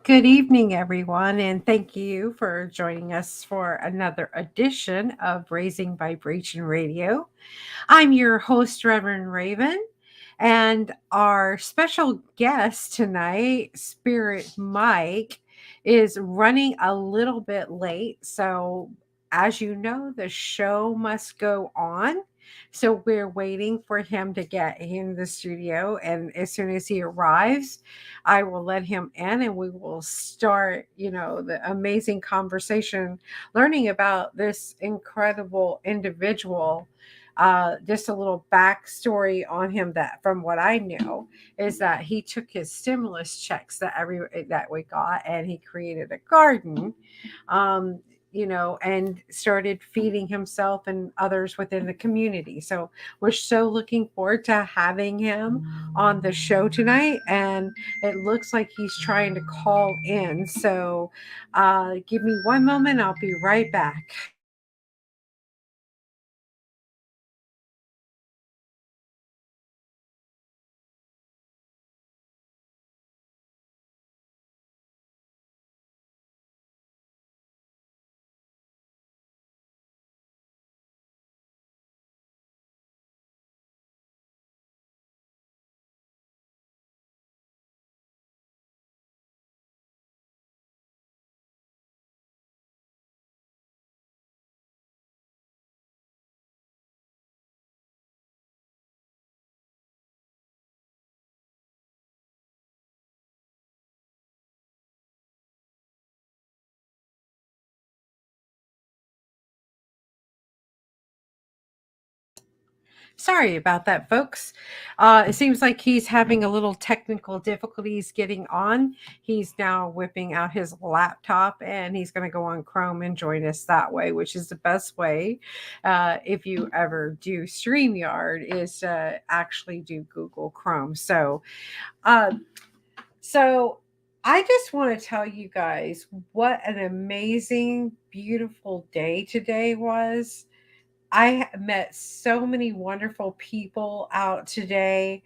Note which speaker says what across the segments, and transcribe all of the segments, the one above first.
Speaker 1: Good evening, everyone, and thank you for joining us for another edition of Raising Vibration Radio. I'm your host, Reverend Raven, and our special guest tonight, Spirit Mike, is running a little bit late. So, as you know, the show must go on. So, we're waiting for him to get in the studio. And as soon as he arrives, I will let him in and we will start, the amazing conversation learning about this incredible individual. Just a little backstory on him that from what I know is that he took his stimulus checks that we got and he created a garden, um, and started feeding himself and others within the community. So we're so looking forward to having him on the show tonight. And it looks like he's trying to call in. So give me one moment. I'll be right back. Sorry about that, folks. It seems like he's having a little technical difficulties getting on. He's now whipping out his laptop and he's going to go on Chrome and join us that way, which is the best way. If you ever do StreamYard, is to actually do Google Chrome. Uh, so I just want to tell you guys what an amazing, beautiful day today was. Met so many wonderful people out today.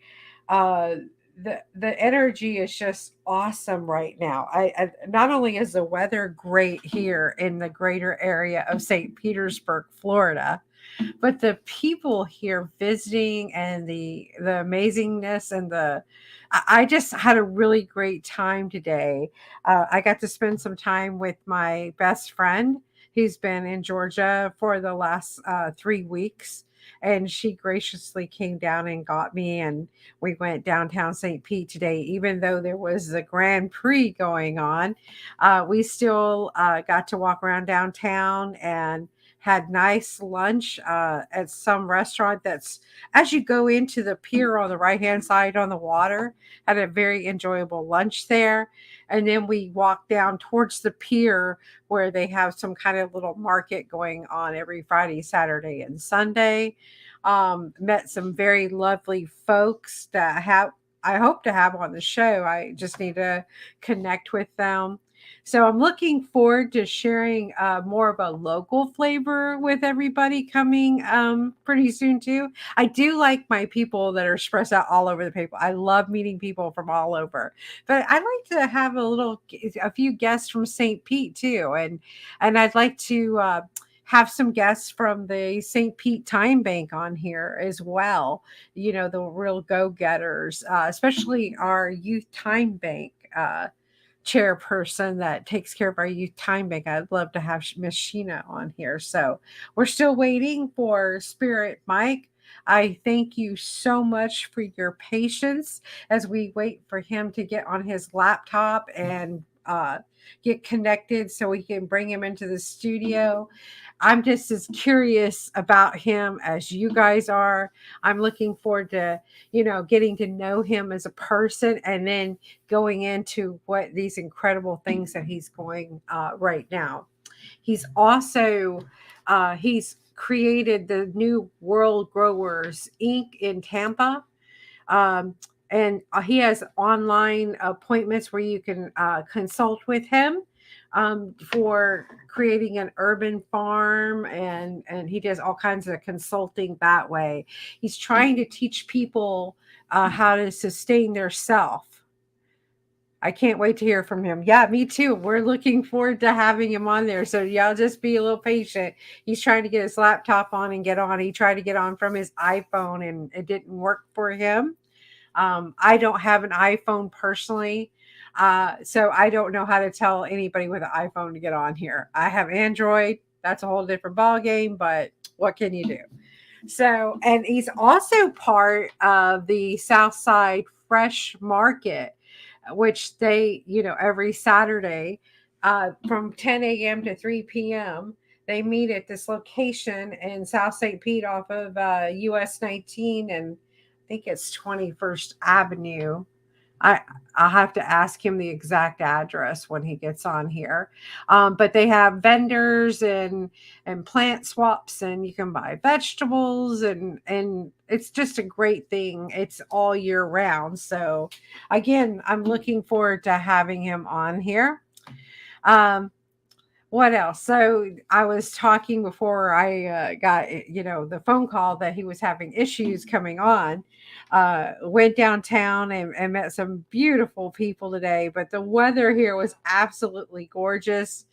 Speaker 1: Uh, the energy is just awesome right now. I not only is the weather great here in the greater area of St. Petersburg, Florida, but the people here visiting and the amazingness and I just had a really great time today. I got to spend some time with my best friend. He's been in Georgia for the last 3 weeks, and she graciously came down and got me, and we went downtown St. Pete today. Even though there was the Grand Prix going on, we still got to walk around downtown and had nice lunch at some restaurant that's as you go into the pier on the right hand side on the water. Had a very enjoyable lunch there, and then we walked down towards the pier where they have some kind of little market going on every Friday, Saturday, and Sunday. Met some very lovely folks that have I hope to have on the show. I just need to connect with them. So I'm looking forward to sharing more of a local flavor with everybody coming pretty soon too. I do like my people that are spread out all over the paper. I love meeting people from all over, but I'd like to have a few guests from St. Pete too, and I'd like to. Have some guests from the St. Pete Time Bank on here as well. The real go getters, especially our youth time bank. Chairperson that takes care of our youth time bank. I'd love to have Miss Sheena on here. So we're still waiting for Spirit Mike. I thank you so much for your patience as we wait for him to get on his laptop and get connected so we can bring him into the studio. I'm just as curious about him as you guys are. I'm looking forward to, getting to know him as a person and then going into what these incredible things that he's going right now. He's also he's created the new World Growers Inc. in Tampa. Um, and he has online appointments where you can consult with him for creating an urban farm, and he does all kinds of consulting that way. He's trying to teach people how to sustain their self I can't wait to hear from him. Yeah, me too. We're looking forward to having him on there. So y'all just be a little patient. He's trying to get his laptop on and get on. He tried to get on from his iPhone and it didn't work for him. I don't have an iPhone personally. So I don't know how to tell anybody with an iPhone to get on here. I have Android. That's a whole different ball game, but what can you do? So, and he's also part of the Southside Fresh Market, which they, every Saturday from 10 a.m. to 3 p.m., they meet at this location in South St. Pete off of US 19 and I think it's 21st Avenue. I I'll have to ask him the exact address when he gets on here. But they have vendors and plant swaps, and you can buy vegetables, and it's just a great thing. It's all year round. So again, I'm looking forward to having him on here. Um, what else? So I was talking before I got the phone call that he was having issues coming on. Went downtown and met some beautiful people today, but the weather here was absolutely gorgeous.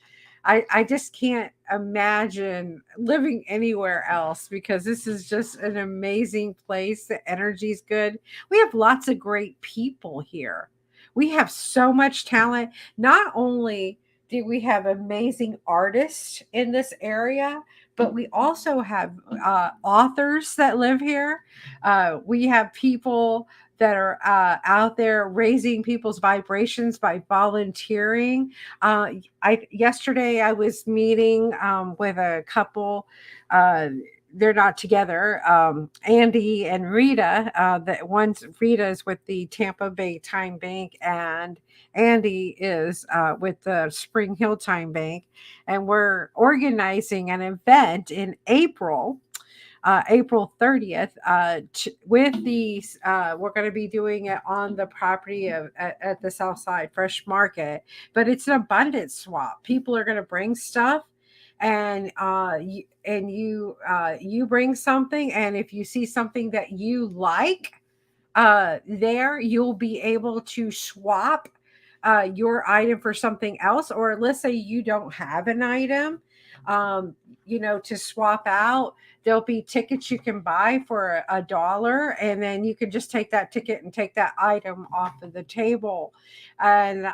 Speaker 1: I just can't imagine living anywhere else because this is just an amazing place. The energy's good. We have lots of great people here. We have so much talent. Not only do we have amazing artists in this area, but we also have authors that live here. We have people that are out there raising people's vibrations by volunteering. I yesterday I was meeting with a couple. They're not together. Andy and Rita. That one's Rita is with the Tampa Bay Time Bank, and Andy is with the Spring Hill Time Bank, and we're organizing an event in April 30th, with these. We're going to be doing it on the property at the Southside Fresh Market, but it's an abundance swap. People are going to bring stuff, and you bring something, and if you see something that you like, there you'll be able to swap your item for something else, or let's say you don't have an item, um, to swap out. There'll be tickets you can buy for a dollar, and then you can just take that ticket and take that item off of the table. And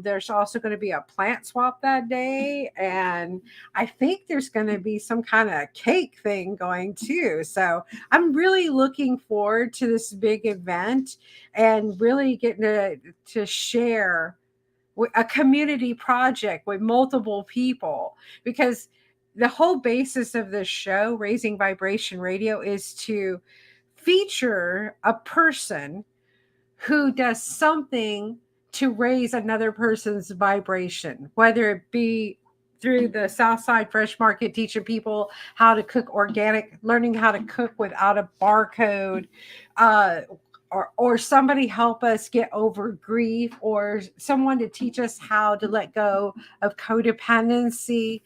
Speaker 1: there's also going to be a plant swap that day, and I think there's going to be some kind of cake thing going too. So I'm really looking forward to this big event and really getting to share a community project with multiple people, because the whole basis of this show, Raising Vibration Radio, is to feature a person who does something to raise another person's vibration, whether it be through the Southside Fresh Market, teaching people how to cook organic, learning how to cook without a barcode, uh, or somebody help us get over grief, or someone to teach us how to let go of codependency.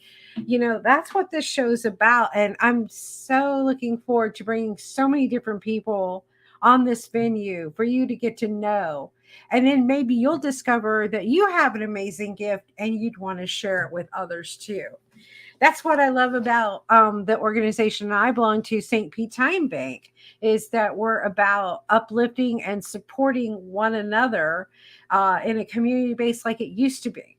Speaker 1: That's what this show's about. And I'm so looking forward to bringing so many different people on this venue for you to get to know. And then maybe you'll discover that you have an amazing gift and you'd want to share it with others too. That's what I love about the organization I belong to, St. Pete Time Bank, is that we're about uplifting and supporting one another in a community base like it used to be.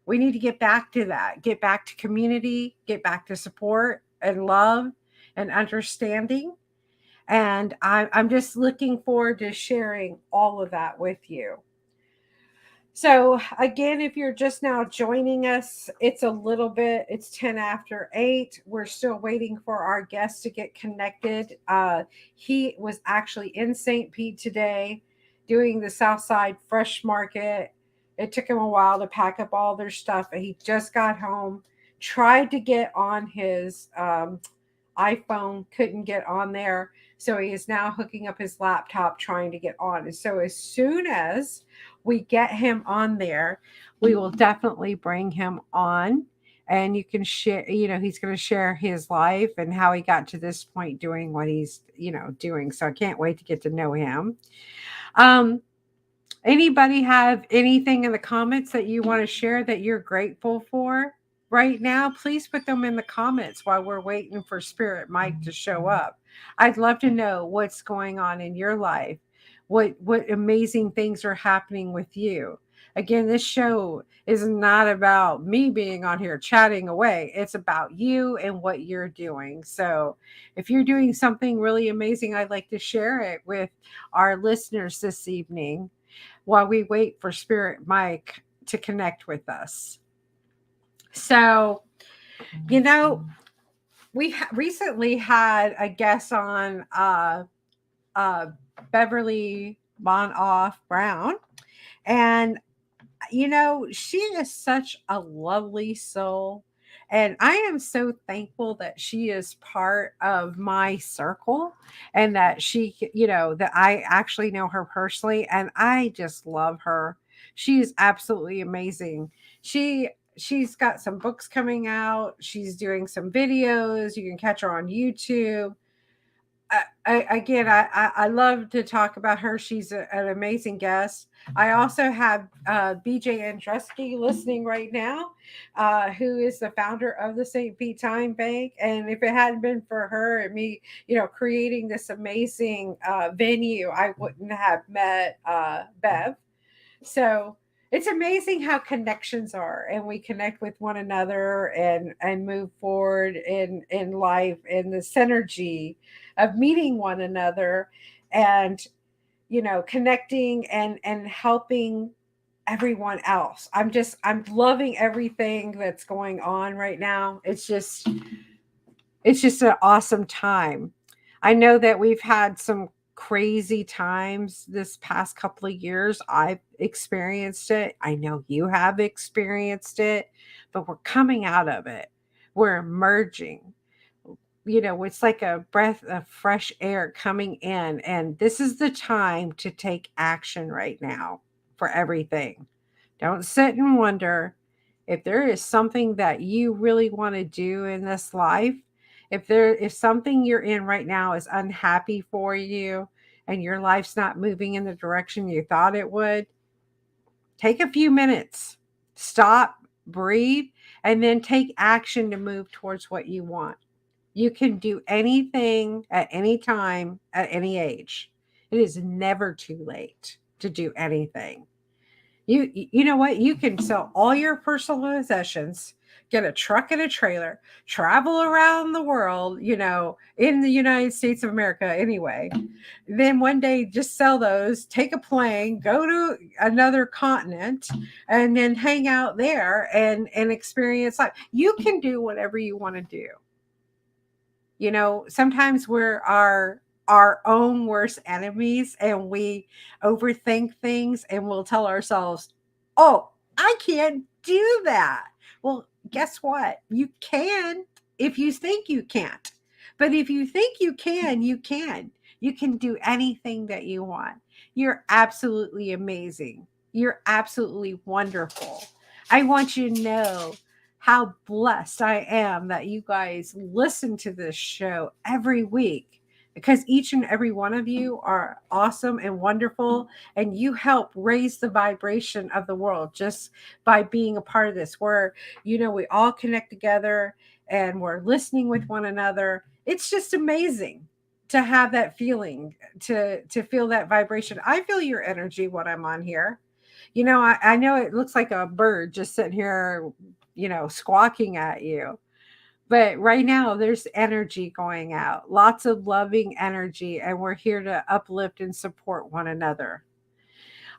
Speaker 1: We need to get back to that, get back to community, get back to support and love and understanding. And I'm just looking forward to sharing all of that with you. So, again, if you're just now joining us, it's 10 after 8. We're still waiting for our guest to get connected. He was actually in St. Pete today doing the Southside Fresh Market. It took him a while to pack up all their stuff, but he just got home, tried to get on his iPhone, couldn't get on there. So he is now hooking up his laptop trying to get on. And so as soon as we get him on there, we will definitely bring him on, and you can share, he's going to share his life and how he got to this point doing what he's, doing. So I can't wait to get to know him. Um, Anybody have anything in the comments that you want to share that you're grateful for right now? Please put them in the comments while we're waiting for Spirit Mike to show up. I'd love to know what's going on in your life. What amazing things are happening with you. Again, this show is not about me being on here chatting away. It's about you and what you're doing. So, if you're doing something really amazing, I'd like to share it with our listeners this evening while we wait for Spirit Mike to connect with us. So, you know, we recently had a guest on uh, Beverly Bonoff Brown, and she is such a lovely soul. And I am so thankful that she is part of my circle and that that I actually know her personally. And I just love her. She is absolutely amazing. She's got some books coming out. She's doing some videos. You can catch her on YouTube. I love to talk about her. She's an amazing guest. I also have BJ Andreski listening right now, who is the founder of the St. Pete Time Bank. And if it hadn't been for her and me, creating this amazing venue, I wouldn't have met Bev. So it's amazing how connections are, and we connect with one another and move forward in life, and the synergy of meeting one another and connecting and helping everyone else. I'm loving everything that's going on right now. It's just an awesome time. I know that we've had some crazy times this past couple of years. I've experienced it. I know you have experienced it, but we're coming out of it. We're emerging. It's like a breath of fresh air coming in. And this is the time to take action right now for everything. Don't sit and wonder. If there is something that you really want to do in this life, if something you're in right now is unhappy for you and your life's not moving in the direction you thought it would, take a few minutes, stop, breathe, and then take action to move towards what you want. You can do anything at any time, at any age. It is never too late to do anything. You know what? You can sell all your personal possessions, get a truck and a trailer, travel around the world, in the United States of America anyway. Then one day just sell those, take a plane, go to another continent, and then hang out there and experience life. You can do whatever you want to do. Sometimes we're our own worst enemies, and we overthink things, and we'll tell ourselves, "Oh, I can't do that." Well, guess what? You can if you think you can't. But if you think you can, you can. You can do anything that you want. You're absolutely amazing. You're absolutely wonderful. I want you to know how blessed I am that you guys listen to this show every week, because each and every one of you are awesome and wonderful, and you help raise the vibration of the world just by being a part of this, where we all connect together and we're listening with one another. It's just amazing to have that feeling, to feel that vibration. I feel your energy when I'm on here. I know it looks like a bird just sitting here, squawking at you. But right now, there's energy going out, lots of loving energy, and we're here to uplift and support one another.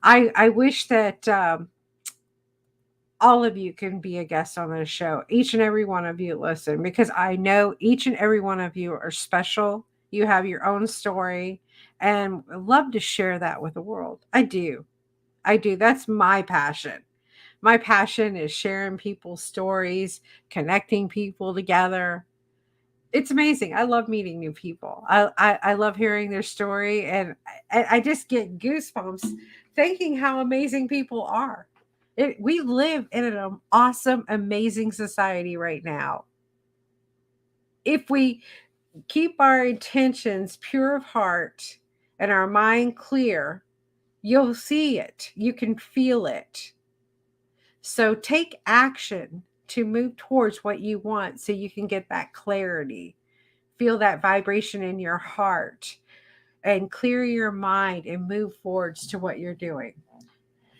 Speaker 1: I wish that all of you can be a guest on this show. Each and every one of you listen, because I know each and every one of you are special. You have your own story, and I love to share that with the world. I do. I do. That's my passion. My passion is sharing people's stories, connecting people together. It's amazing. I love meeting new people. I love hearing their story, and I just get goosebumps thinking how amazing people are. We live in an awesome, amazing society right now. If we keep our intentions pure of heart and our mind clear, You'll see it. You can feel it. So take action to move towards what you want so you can get that clarity. Feel that vibration in your heart and clear your mind and move forwards to what you're doing.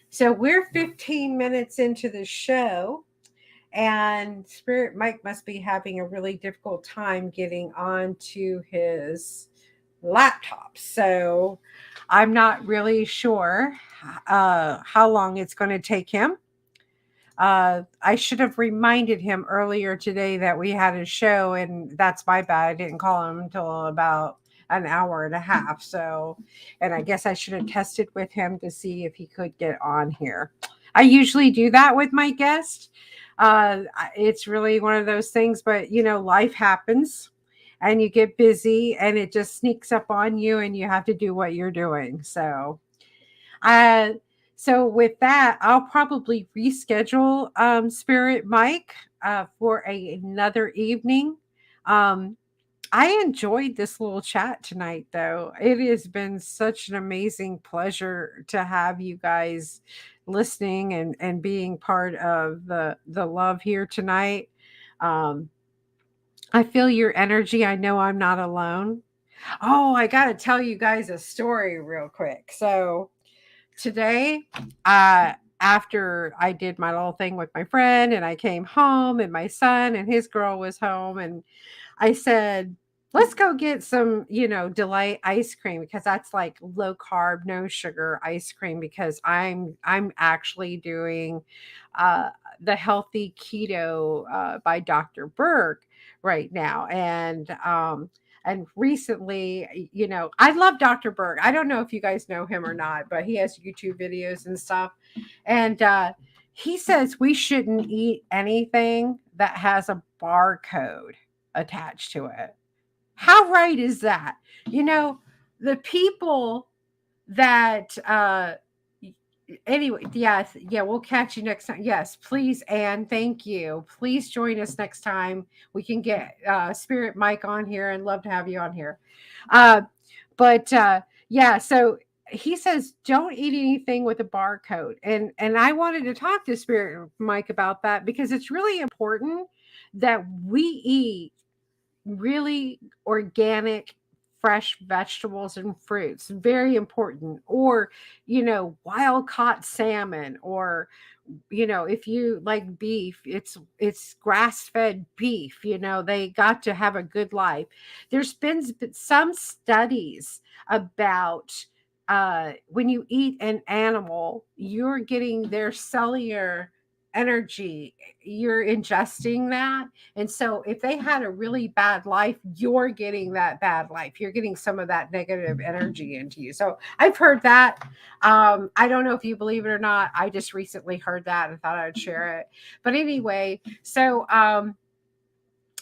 Speaker 1: So we're 15 minutes into the show, and Spirit Mike must be having a really difficult time getting onto his laptop. So I'm not really sure how long it's going to take him. I should have reminded him earlier today that we had a show, and that's my bad. I didn't call him until about an hour and a half. So, and I guess I should have tested with him to see if he could get on here. I usually do that with my guest. It's really one of those things, but life happens and you get busy and it just sneaks up on you and you have to do what you're doing. Uh, so with that, I'll probably reschedule Spirit Mike for another evening. Um, I enjoyed this little chat tonight, though. It has been such an amazing pleasure to have you guys listening and being part of the love here tonight. Um, I feel your energy. I know I'm not alone. Oh, I got to tell you guys a story real quick. So today, after I did my little thing with my friend and I came home and my son and his girl was home, and I said, let's go get some, delight ice cream, because that's like low carb, no sugar ice cream, because I'm actually doing uh the healthy keto by Dr. Berg right now. And recently, I love Dr. Berg. I don't know if you guys know him or not, but he has YouTube videos and stuff. And he says we shouldn't eat anything that has a barcode attached to it. How right is that? You know, the people that anyway, yes, yeah, we'll catch you next time. Yes, please, Anne, thank you. Please join us next time. We can get Spirit Mike on here, and love to have you on here. Uh but yeah, so he says don't eat anything with a barcode. And I wanted to talk to Spirit Mike about that, because it's really important that we eat really organic fresh vegetables and fruits, very important. Or wild caught salmon. Or if you like beef, it's grass fed beef. They got to have a good life. There's been some studies about when you eat an animal, you're getting their cellular energy, you're ingesting that. And so if they had a really bad life, you're getting that bad life, you're getting some of that negative energy into you. So I've heard that. I don't know if you believe it or not. I just recently heard that and thought I'd share it. But anyway, so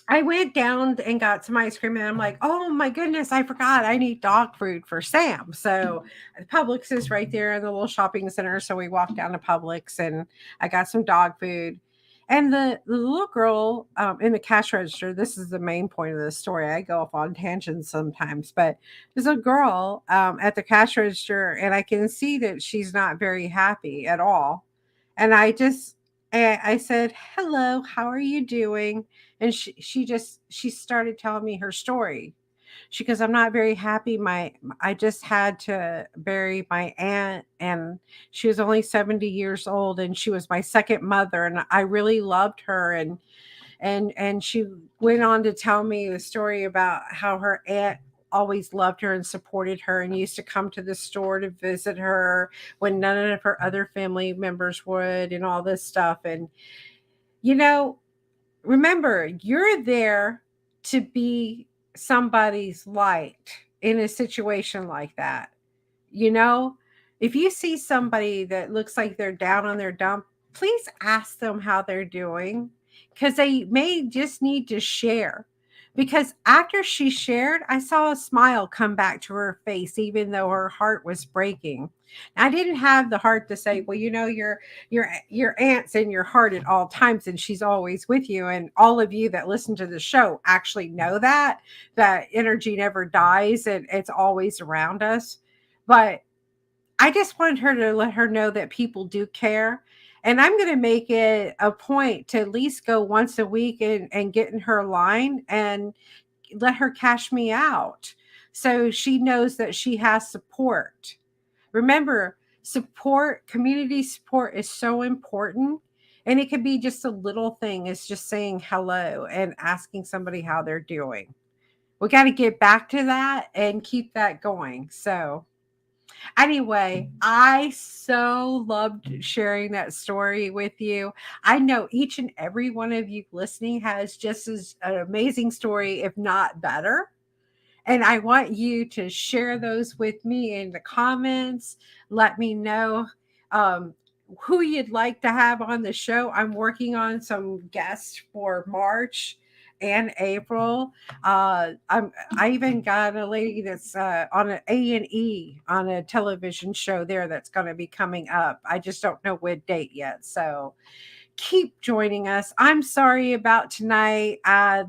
Speaker 1: I went down and got some ice cream, and I'm like, oh my goodness, I forgot I need dog food for Sam. So Publix is right there in the little shopping center. So we walked down to Publix and I got some dog food. And the little girl in the cash register, this is the main point of the story. I go off on tangents sometimes, but there's a girl at the cash register, and I can see that she's not very happy at all. And I said, hello, how are you doing? And she started telling me her story. She goes, I'm not very happy. I just had to bury my aunt, and she was only 70 years old, and she was my second mother, and I really loved her. And she went on to tell me the story about how her aunt always loved her and supported her and used to come to the store to visit her when none of her other family members would, and all this stuff. And you know remember, you're there to be somebody's light in a situation like that. You know, if you see somebody that looks like they're down on their dump, please ask them how they're doing, because they may just need to share. Because after she shared, I saw a smile come back to her face, even though her heart was breaking. I didn't have the heart to say, well, your aunt's in your heart at all times, and she's always with you. And all of you that listen to the show actually know that energy never dies, and it's always around us. But I just wanted her to let her know that people do care. And I'm going to make it a point to at least go once a week and get in her line and let her cash me out so she knows that she has support. Remember, support, community support is so important. And it could be just a little thing, it's just saying hello and asking somebody how they're doing. We got to get back to that and keep that going. So, anyway, I so loved sharing that story with you. I know each and every one of you listening has just as an amazing story, if not better. And I want you to share those with me in the comments. Let me know um, who you'd like to have on the show. I'm working on some guests for March and April. I even got a lady that's on an A&E on a television show there that's going to be coming up. I just don't know what date yet. So keep joining us. I'm sorry about tonight.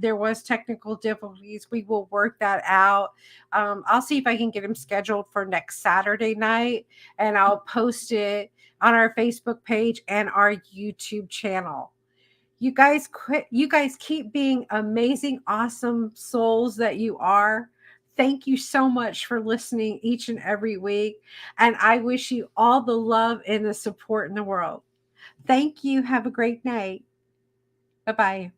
Speaker 1: There was technical difficulties. We will work that out. I'll see if I can get him scheduled for next Saturday night, and I'll post it on our Facebook page and our YouTube channel. You guys quit. You guys keep being amazing, awesome souls that you are. Thank you so much for listening each and every week. And I wish you all the love and the support in the world. Thank you. Have a great night. Bye bye.